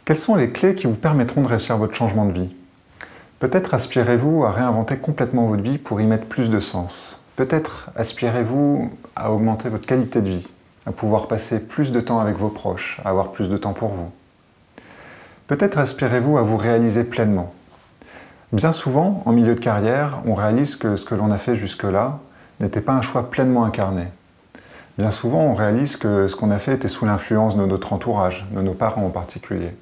Quelles sont les clés qui vous permettront de réussir votre changement de vie? Peut-être aspirez-vous à réinventer complètement votre vie pour y mettre plus de sens. Peut-être aspirez-vous à augmenter votre qualité de vie, à pouvoir passer plus de temps avec vos proches, à avoir plus de temps pour vous. Peut-être aspirez-vous à vous réaliser pleinement. Bien souvent, en milieu de carrière, on réalise que ce que l'on a fait jusque-là n'était pas un choix pleinement incarné. Bien souvent, on réalise que ce qu'on a fait était sous l'influence de notre entourage, de nos parents en particulier,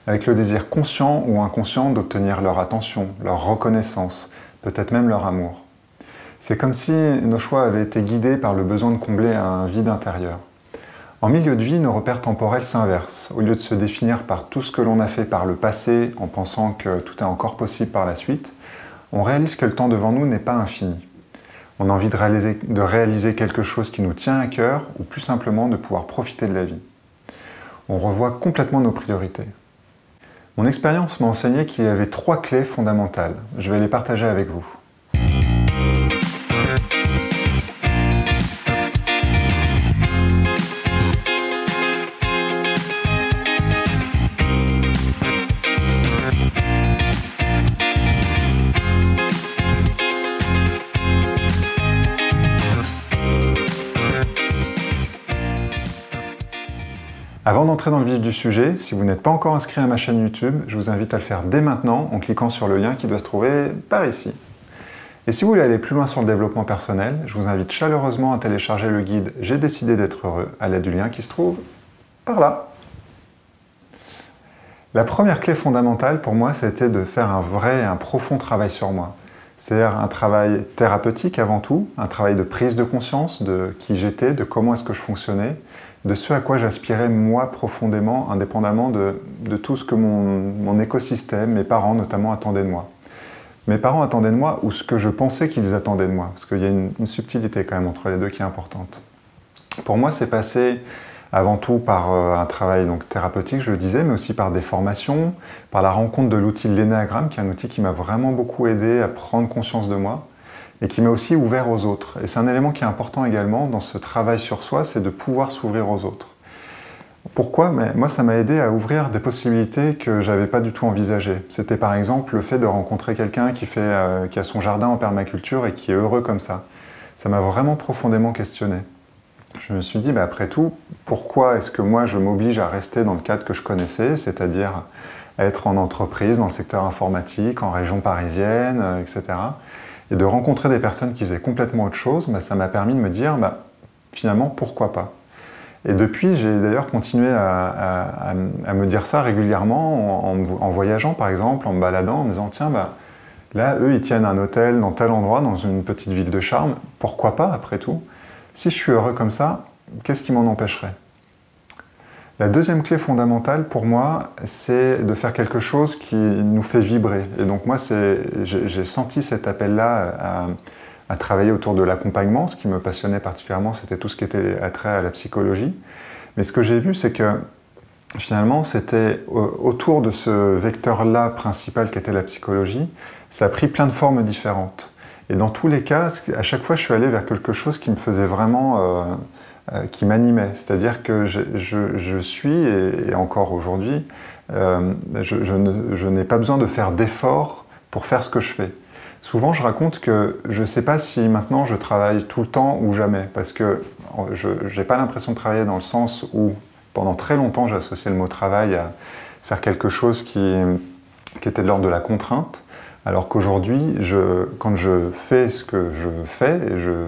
avec le désir conscient ou inconscient d'obtenir leur attention, leur reconnaissance, peut-être même leur amour. C'est comme si nos choix avaient été guidés par le besoin de combler un vide intérieur. En milieu de vie, nos repères temporels s'inversent. Au lieu de se définir par tout ce que l'on a fait par le passé en pensant que tout est encore possible par la suite, on réalise que le temps devant nous n'est pas infini. On a envie de réaliser quelque chose qui nous tient à cœur ou plus simplement de pouvoir profiter de la vie. On revoit complètement nos priorités. Mon expérience m'a enseigné qu'il y avait 3 clés fondamentales. Je vais les partager avec vous. Avant d'entrer dans le vif du sujet, si vous n'êtes pas encore inscrit à ma chaîne YouTube, je vous invite à le faire dès maintenant en cliquant sur le lien qui doit se trouver par ici. Et si vous voulez aller plus loin sur le développement personnel, je vous invite chaleureusement à télécharger le guide J'ai décidé d'être heureux à l'aide du lien qui se trouve par là. La première clé fondamentale pour moi, c'était de faire un vrai et un profond travail sur moi. C'est-à-dire un travail thérapeutique avant tout, un travail de prise de conscience de qui j'étais, de comment est-ce que je fonctionnais, de ce à quoi j'aspirais moi profondément, indépendamment de tout ce que mon écosystème, mes parents notamment, attendaient de moi. Mes parents attendaient de moi ou ce que je pensais qu'ils attendaient de moi, parce qu'il y a une subtilité quand même entre les deux qui est importante. Pour moi, c'est passé avant tout par un travail donc, thérapeutique, je le disais, mais aussi par des formations, par la rencontre de l'outil de l'énéagramme, qui est un outil qui m'a vraiment beaucoup aidé à prendre conscience de moi, et qui m'a aussi ouvert aux autres. Et c'est un élément qui est important également dans ce travail sur soi, c'est de pouvoir s'ouvrir aux autres. Pourquoi? Moi, ça m'a aidé à ouvrir des possibilités que je n'avais pas du tout envisagées. C'était par exemple le fait de rencontrer quelqu'un qui a son jardin en permaculture et qui est heureux comme ça. Ça m'a vraiment profondément questionné. Je me suis dit, après tout, pourquoi est-ce que moi je m'oblige à rester dans le cadre que je connaissais, c'est-à-dire être en entreprise, dans le secteur informatique, en région parisienne, etc. Et de rencontrer des personnes qui faisaient complètement autre chose, ça m'a permis de me dire, finalement, pourquoi pas? Et depuis, j'ai d'ailleurs continué à me dire ça régulièrement, en voyageant par exemple, en me baladant, en me disant, tiens, là, eux, ils tiennent un hôtel dans tel endroit, dans une petite ville de charme, pourquoi pas, après tout? Si je suis heureux comme ça, qu'est-ce qui m'en empêcherait? La deuxième clé fondamentale pour moi, c'est de faire quelque chose qui nous fait vibrer. Et donc moi, j'ai senti cet appel-là à travailler autour de l'accompagnement. Ce qui me passionnait particulièrement, c'était tout ce qui était attrait à la psychologie. Mais ce que j'ai vu, c'est que finalement, c'était autour de ce vecteur-là principal qui était la psychologie, ça a pris plein de formes différentes. Et dans tous les cas, à chaque fois, je suis allé vers quelque chose qui me faisait vraiment... qui m'animait. C'est-à-dire que je suis, et encore aujourd'hui, je n'ai pas besoin de faire d'efforts pour faire ce que je fais. Souvent, je raconte que je ne sais pas si maintenant je travaille tout le temps ou jamais, parce que je n'ai pas l'impression de travailler dans le sens où, pendant très longtemps, j'ai associé le mot travail à faire quelque chose qui était de l'ordre de la contrainte. Alors qu'aujourd'hui, quand je fais ce que je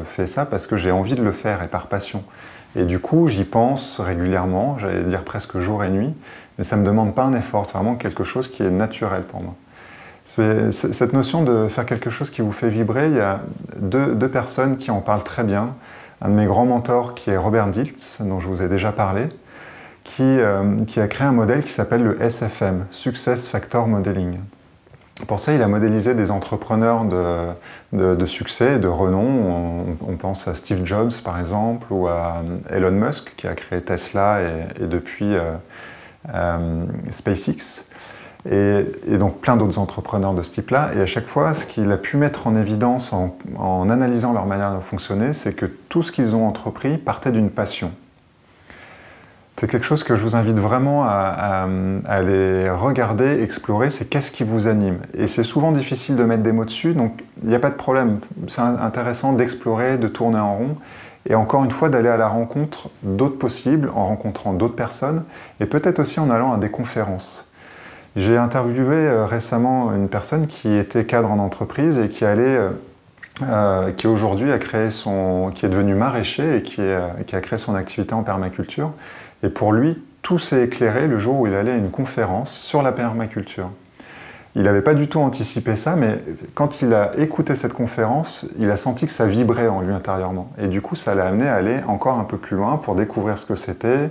fais ça parce que j'ai envie de le faire et par passion. Et du coup, j'y pense régulièrement, j'allais dire presque jour et nuit, mais ça ne me demande pas un effort, c'est vraiment quelque chose qui est naturel pour moi. Cette notion de faire quelque chose qui vous fait vibrer, il y a deux personnes qui en parlent très bien. Un de mes grands mentors qui est Robert Dilts, dont je vous ai déjà parlé, qui a créé un modèle qui s'appelle le SFM, Success Factor Modeling. Pour ça, il a modélisé des entrepreneurs de succès, de renom. On pense à Steve Jobs, par exemple, ou à Elon Musk, qui a créé Tesla et depuis SpaceX. Et donc plein d'autres entrepreneurs de ce type-là. Et à chaque fois, ce qu'il a pu mettre en évidence en analysant leur manière de fonctionner, c'est que tout ce qu'ils ont entrepris partait d'une passion. C'est quelque chose que je vous invite vraiment à aller regarder, explorer, c'est qu'est-ce qui vous anime. Et c'est souvent difficile de mettre des mots dessus, donc il n'y a pas de problème. C'est intéressant d'explorer, de tourner en rond, et encore une fois d'aller à la rencontre d'autres possibles, en rencontrant d'autres personnes, et peut-être aussi en allant à des conférences. J'ai interviewé récemment une personne qui était cadre en entreprise et qui aujourd'hui qui est devenu maraîcher et qui a créé son activité en permaculture. Et pour lui, tout s'est éclairé le jour où il allait à une conférence sur la permaculture. Il n'avait pas du tout anticipé ça, mais quand il a écouté cette conférence, il a senti que ça vibrait en lui intérieurement. Et du coup, ça l'a amené à aller encore un peu plus loin pour découvrir ce que c'était,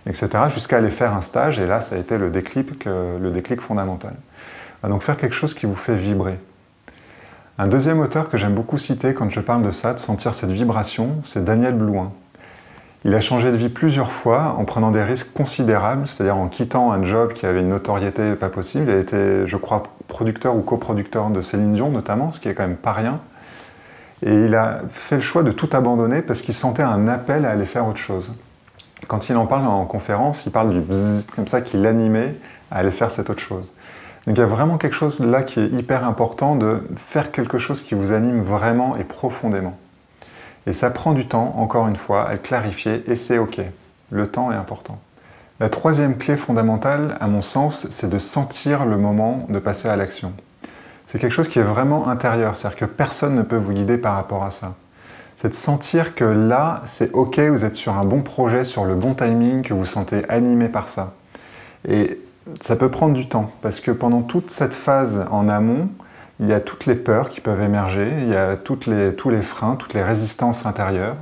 etc., jusqu'à aller faire un stage. Et là, ça a été le déclic fondamental. Donc faire quelque chose qui vous fait vibrer. Un deuxième auteur que j'aime beaucoup citer quand je parle de ça, de sentir cette vibration, c'est Daniel Blouin. Il a changé de vie plusieurs fois en prenant des risques considérables, c'est-à-dire en quittant un job qui avait une notoriété pas possible. Il a été, je crois, producteur ou coproducteur de Céline Dion notamment, ce qui est quand même pas rien. Et il a fait le choix de tout abandonner parce qu'il sentait un appel à aller faire autre chose. Quand il en parle en conférence, il parle du bzzz, comme ça, qui l'animait à aller faire cette autre chose. Donc il y a vraiment quelque chose là qui est hyper important, de faire quelque chose qui vous anime vraiment et profondément. Et ça prend du temps, encore une fois, à le clarifier, et c'est OK. Le temps est important. La troisième clé fondamentale, à mon sens, c'est de sentir le moment de passer à l'action. C'est quelque chose qui est vraiment intérieur, c'est-à-dire que personne ne peut vous guider par rapport à ça. C'est de sentir que là, c'est OK, vous êtes sur un bon projet, sur le bon timing, que vous vous sentez animé par ça. Et ça peut prendre du temps, parce que pendant toute cette phase en amont, il y a toutes les peurs qui peuvent émerger, il y a tous les freins, toutes les résistances intérieures.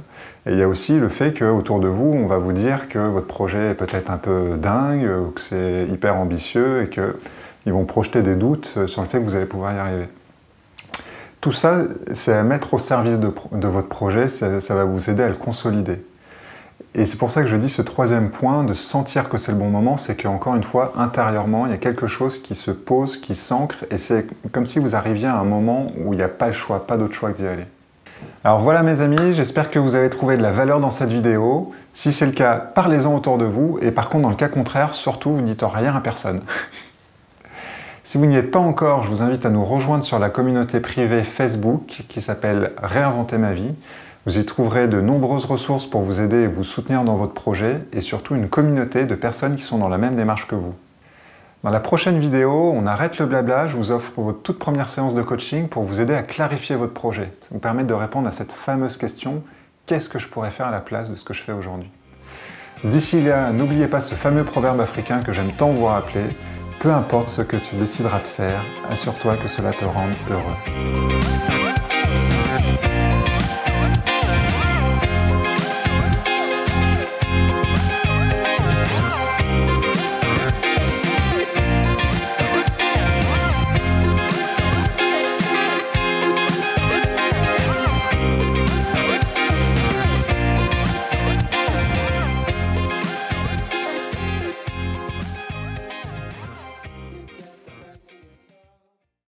Et il y a aussi le fait qu'autour de vous, on va vous dire que votre projet est peut-être un peu dingue, ou que c'est hyper ambitieux, et qu'ils vont projeter des doutes sur le fait que vous allez pouvoir y arriver. Tout ça, c'est à mettre au service de votre projet, ça va vous aider à le consolider. Et c'est pour ça que je dis ce troisième point, de sentir que c'est le bon moment, c'est qu'encore une fois, intérieurement, il y a quelque chose qui se pose, qui s'ancre, et c'est comme si vous arriviez à un moment où il n'y a pas le choix, pas d'autre choix que d'y aller. Alors voilà mes amis, j'espère que vous avez trouvé de la valeur dans cette vidéo. Si c'est le cas, parlez-en autour de vous, et par contre, dans le cas contraire, surtout, vous ne dites rien à personne. Si vous n'y êtes pas encore, je vous invite à nous rejoindre sur la communauté privée Facebook qui s'appelle Réinventer ma vie. Vous y trouverez de nombreuses ressources pour vous aider et vous soutenir dans votre projet, et surtout une communauté de personnes qui sont dans la même démarche que vous. Dans la prochaine vidéo, on arrête le blabla, je vous offre votre toute première séance de coaching pour vous aider à clarifier votre projet. Ça vous permet de répondre à cette fameuse question, qu'est-ce que je pourrais faire à la place de ce que je fais aujourd'hui? D'ici là, n'oubliez pas ce fameux proverbe africain que j'aime tant vous rappeler, peu importe ce que tu décideras de faire, assure-toi que cela te rende heureux.